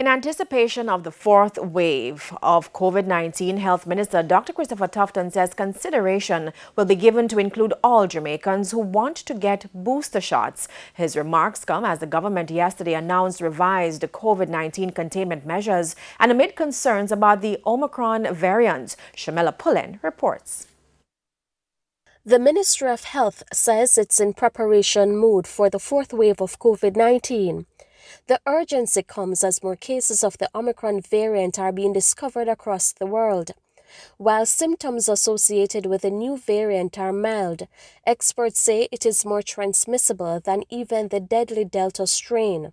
In anticipation of the fourth wave of COVID-19, Health Minister Dr. Christopher Tufton says consideration will be given to include all Jamaicans who want to get booster shots. His remarks come as the government yesterday announced revised COVID-19 containment measures and amid concerns about the Omicron variant. Shamela Pullen reports. The Ministry of Health says it's in preparation mode for the fourth wave of COVID-19. The urgency comes as more cases of the Omicron variant are being discovered across the world. While symptoms associated with the new variant are mild, experts say it is more transmissible than even the deadly Delta strain.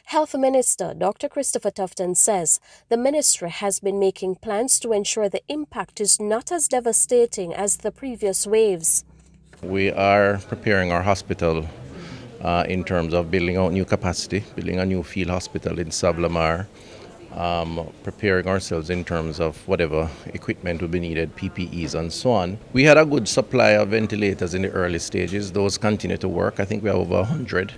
Health Minister Dr. Christopher Tufton says the ministry has been making plans to ensure the impact is not as devastating as the previous waves. We are preparing our hospital in terms of building out new capacity, building a new field hospital in Savlamar, preparing ourselves in terms of whatever equipment will be needed, PPEs and so on. We had a good supply of ventilators in the early stages. Those continue to work. I think we have over 100.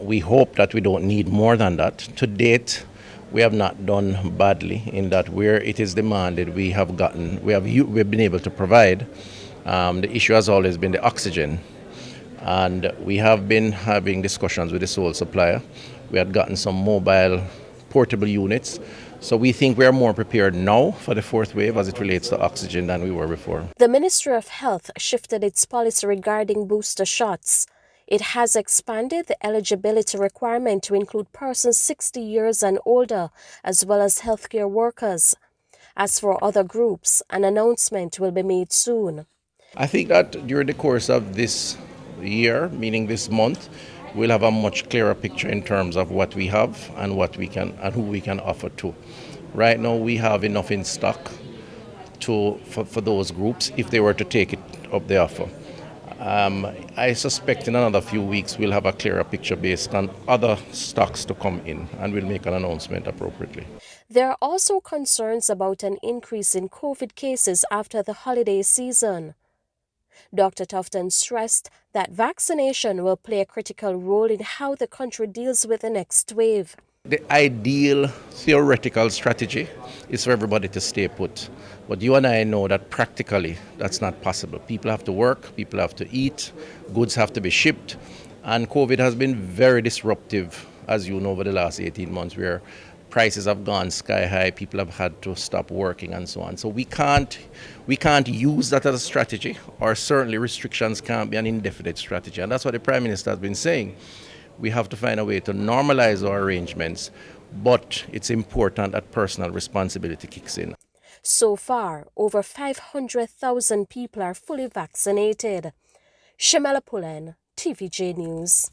We hope that we don't need more than that. To date, we have not done badly in that where it is demanded, we've been able to provide. The issue has always been the oxygen. And we have been having discussions with the sole supplier. We had gotten some mobile portable units. So we think we are more prepared now for the fourth wave as it relates to oxygen than we were before. The Ministry of Health shifted its policy regarding booster shots. It has expanded the eligibility requirement to include persons 60 years and older, as well as healthcare workers. As for other groups, an announcement will be made soon. I think that during the course of this year, meaning this month, we'll have a much clearer picture in terms of what we have and what we can and who we can offer to. Right now, we have enough in stock for those groups if they were to take it up the offer. I suspect in another few weeks we'll have a clearer picture based on other stocks to come in, and we'll make an announcement appropriately. There are also concerns about an increase in COVID cases after the holiday season. Dr. Tufton stressed that vaccination will play a critical role in how the country deals with the next wave. The ideal theoretical strategy is for everybody to stay put. But you and I know that practically that's not possible. People have to work, people have to eat, goods have to be shipped. And COVID has been very disruptive, as you know, over the last 18 months, where prices have gone sky high, people have had to stop working and so on. So we can't use that as a strategy, or certainly restrictions can't be an indefinite strategy. And that's what the Prime Minister has been saying. We have to find a way to normalize our arrangements, but it's important that personal responsibility kicks in. So far, over 500,000 people are fully vaccinated. Shamela Pullen, TVJ News.